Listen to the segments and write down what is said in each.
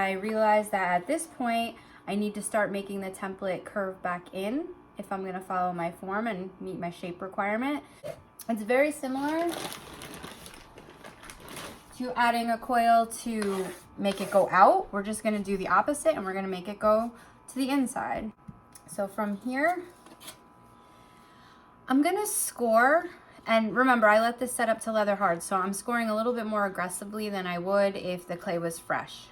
I realized that at this point, I need to start making the template curve back in if I'm gonna follow my form and meet my shape requirement. It's very similar to adding a coil to make it go out. We're just gonna do the opposite and we're gonna make it go to the inside. So from here, I'm gonna score, and remember, I let this set up to leather hard, so I'm scoring a little bit more aggressively than I would if the clay was fresh.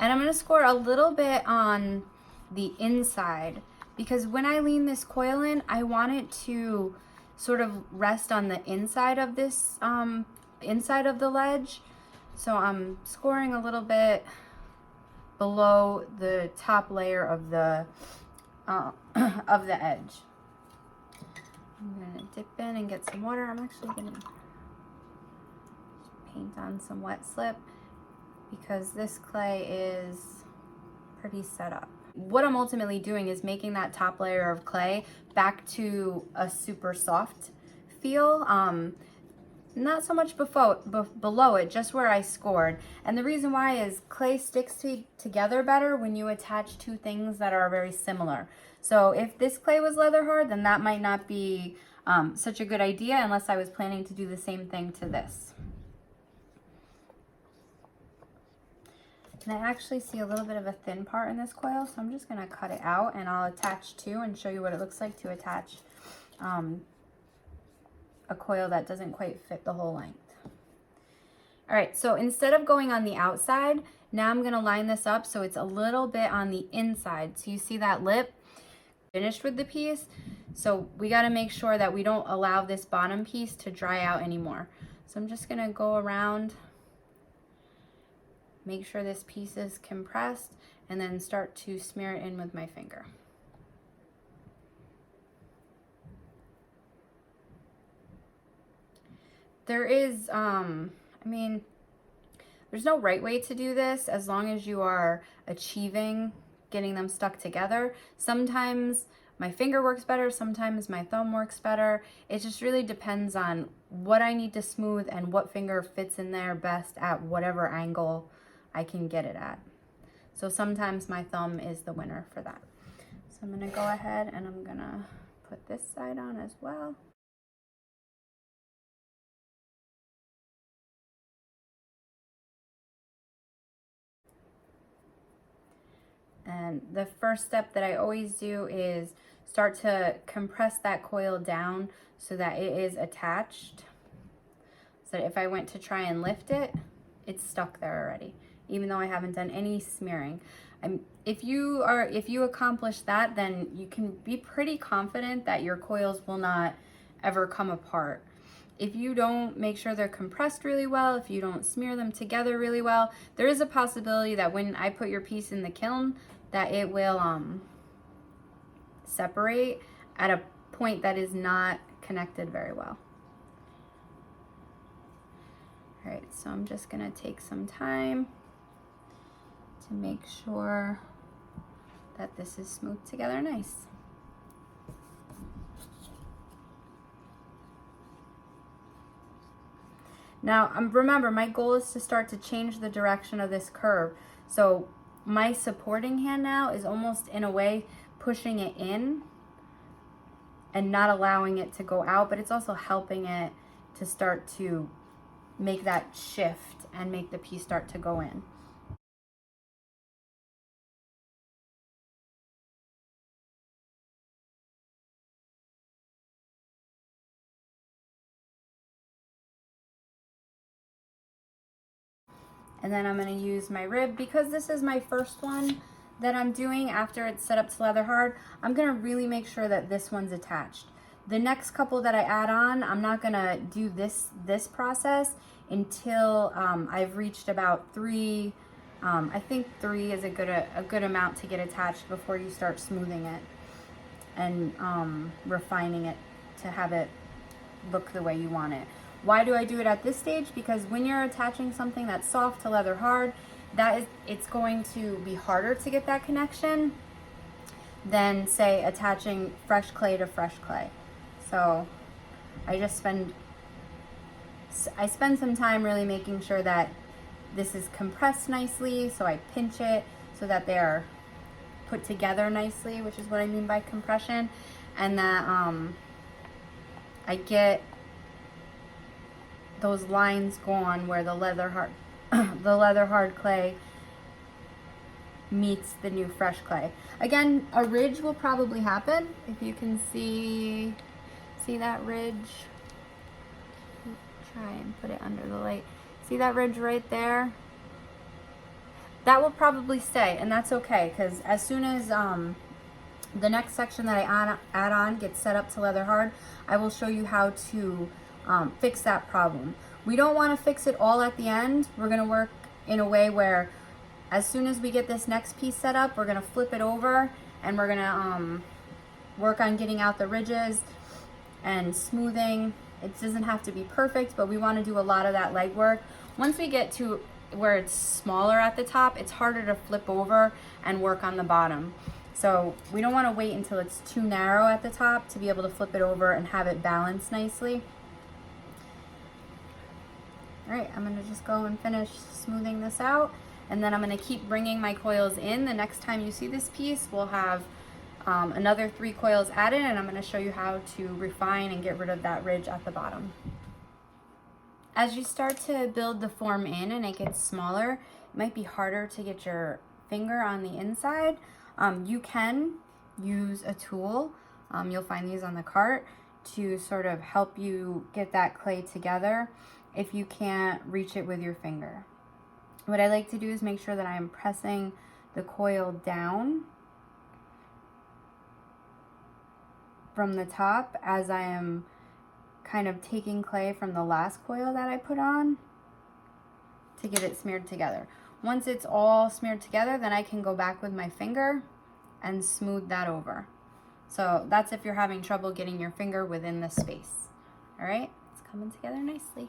And I'm gonna score a little bit on the inside because when I lean this coil in, I want it to sort of rest on the inside of this, inside of the ledge. So I'm scoring a little bit below the top layer of the edge. I'm gonna dip in and get some water. I'm actually gonna paint on some wet slip because this clay is pretty set up. What I'm ultimately doing is making that top layer of clay back to a super soft feel. Not so much below it, just where I scored. And the reason why is clay sticks together better when you attach two things that are very similar. So if this clay was leather hard, then that might not be such a good idea unless I was planning to do the same thing to this. And I actually see a little bit of a thin part in this coil, so I'm just gonna cut it out and I'll attach two and show you what it looks like to attach a coil that doesn't quite fit the whole length. All right, so instead of going on the outside, now I'm gonna line this up so it's a little bit on the inside. So you see that lip? Finished with the piece. So we gotta make sure that we don't allow this bottom piece to dry out anymore. So I'm just gonna go around, make sure this piece is compressed, and then start to smear it in with my finger. There is, there's no right way to do this as long as you are achieving getting them stuck together. Sometimes my finger works better, sometimes my thumb works better. It just really depends on what I need to smooth and what finger fits in there best at whatever angle I can get it at. So sometimes my thumb is the winner for that. So I'm gonna go ahead and I'm gonna put this side on as well. And the first step that I always do is start to compress that coil down so that it is attached. So that if I went to try and lift it, it's stuck there already, even though I haven't done any smearing. If you accomplish that, then you can be pretty confident that your coils will not ever come apart. If you don't make sure they're compressed really well, if you don't smear them together really well, there is a possibility that when I put your piece in the kiln, that it will separate at a point that is not connected very well. All right, so I'm just gonna take some time to make sure that this is smoothed together nice. Now, remember, my goal is to start to change the direction of this curve. So my supporting hand now is almost in a way pushing it in and not allowing it to go out, but it's also helping it to start to make that shift and make the piece start to go in. And then I'm gonna use my rib. Because this is my first one that I'm doing after it's set up to leather hard, I'm gonna really make sure that this one's attached. The next couple that I add on, I'm not gonna do this process until I've reached about 3. I think 3 is a good amount to get attached before you start smoothing it and refining it to have it look the way you want it. Why do I do it at this stage? Because when you're attaching something that's soft to leather hard, it's going to be harder to get that connection than, say, attaching fresh clay to fresh clay. So I spend some time really making sure that This is compressed nicely, so I pinch it so that they are put together nicely, which is what I mean by compression. And that I get those lines gone where the leather hard clay meets the new fresh clay. Again, a ridge will probably happen. If you can see that ridge, try and put it under the light. See that ridge right there? That will probably stay, and that's okay, because as soon as the next section that I add on gets set up to leather hard, I will show you how to fix that problem. We don't want to fix it all at the end. We're going to work in a way where as soon as we get this next piece set up, we're going to flip it over and we're going to work on getting out the ridges and smoothing. It doesn't have to be perfect, but we want to do a lot of that legwork. Once we get to where it's smaller at the top, it's harder to flip over and work on the bottom. So we don't want to wait until it's too narrow at the top to be able to flip it over and have it balanced nicely. All right, I'm going to just go and finish smoothing this out, and then I'm going to keep bringing my coils in. The next time you see this piece, we'll have another 3 coils added, and I'm going to show you how to refine and get rid of that ridge at the bottom. As you start to build the form in and it gets smaller, it might be harder to get your finger on the inside. You can use a tool, you'll find these on the cart, to sort of help you get that clay together if you can't reach it with your finger. What I like to do is make sure that I am pressing the coil down from the top as I am kind of taking clay from the last coil that I put on to get it smeared together. Once it's all smeared together, then I can go back with my finger and smooth that over. So that's if you're having trouble getting your finger within the space. All right, it's coming together nicely.